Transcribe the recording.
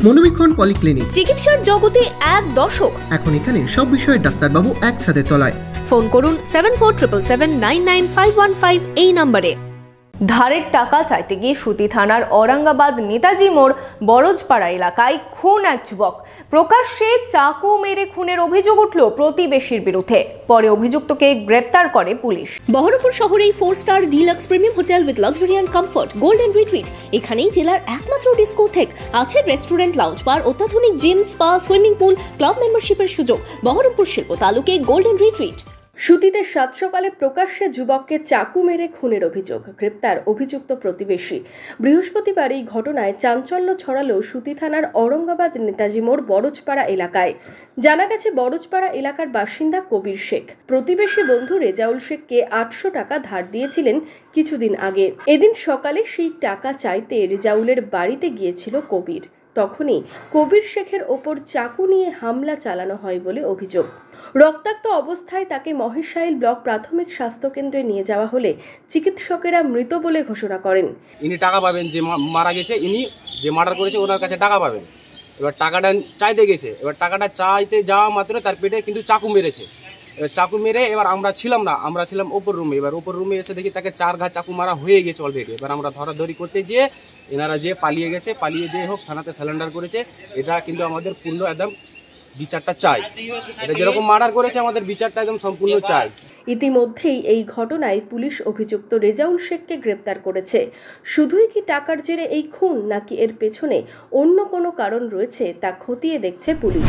মনোবীক্ষণ polyclinic, চিকিৎসার জগতে এক দশক। এখন এখানে সব বিষয়ে ডাক্তারবাবু একসাথে তলায়। ফোন করুন 7477999515 এই নম্বরে। ধারের টাকা চাইতে গিয়ে সুতি থানার औरंगाबाद নেতাজি মোড় বরজপাড়া এলাকায় খুন এক যুবক। প্রকাশ্যে চাকু মেরে খুনের অভিযোগ উঠল প্রতিবেশীর বিরুদ্ধে। পরে অভিযুক্তকে গ্রেপ্তার করে পুলিশ। বহরমপুর শহরেই 4 star deluxe premium hotel with luxury and comfort golden retreat. এখানেই জেলার একমাত্র ডিস্কোথেক, আছে রেস্টুরেন্ট, লাউঞ্জ বার, অত্যাধুনিক gym, spa, swimming pool, club মেম্বারশিপের সুযোগ। বহরমপুর শিল্প তালুকে গোল্ডেন রিট্রিট। সুতিতে সাত সকালে প্রকাশ্যে যুবককে চাকু মেরে খুনের অভিযোগ, গ্রেপ্তার অভিযুক্ত প্রতিবেশী। বৃহস্পতিবার এই ঘটনায় চাঞ্চল্য ছড়ালো সুতি থানার औरंगाबाद নেতাজি মোড় বরজপাড়া এলাকায়। জানা গেছে, বরজপাড়া এলাকার বাসিন্দা কবির শেখ প্রতিবেশী বন্ধু রেজাউল শেখকে 800 টাকা ধার দিয়েছিলেন কিছুদিন আগে। এদিন সকালে সেই টাকা চাইতে রেজাউলের বাড়িতে গিয়েছিল কবির। তখনই কবির শেখের ওপর চাকু নিয়ে হামলা চালানো হয় বলে অভিযোগ। রক্তাক্ত অবস্থায় তাকে মহেশাইল ব্লক প্রাথমিক স্বাস্থ্য কেন্দ্রে নিয়ে যাওয়া হলে চিকিৎসকেরা মৃত বলে ঘোষণা করেন। ইনি টাকা পাবেন, যে মারা গেছে, ইনি যে মার্ডার করেছে ওনার কাছে টাকা পাবেন। এবার টাকাটা চাইতে গেছে, এবার টাকাটা চাইতে যাওয়া মাত্র তার পেটে কিন্তু চাকু মেরেছে। এবার চাকু মেরে এবার আমরা ছিলাম না, আমরা ছিলাম ওপর রুমে। এবার ওপর রুমে এসে দেখি তাকে 4 ঘা চাকু মারা হয়ে গেছে অলরেডি। এবার আমরা ধরাধরি করতে যেয়ে এনারা যে পালিয়ে গেছে, পালিয়ে যেয়ে হোক থানাতে স্যালেন্ডার করেছে। এটা কিন্তু আমাদের পূর্ণ একদম বিচারটা চাই। এটা যেরকম মার্ডার করেছে আমাদের বিচারটা একদম সম্পূর্ণ চাই। ইতিমধ্যেই এই ঘটনায় পুলিশ অভিযুক্ত রেজাউল শেখকে গ্রেপ্তার করেছে। শুধুই কি টাকার জেরে এই খুন, নাকি এর পেছনে অন্য কোনো কারণ রয়েছে তা খতিয়ে দেখছে পুলিশ।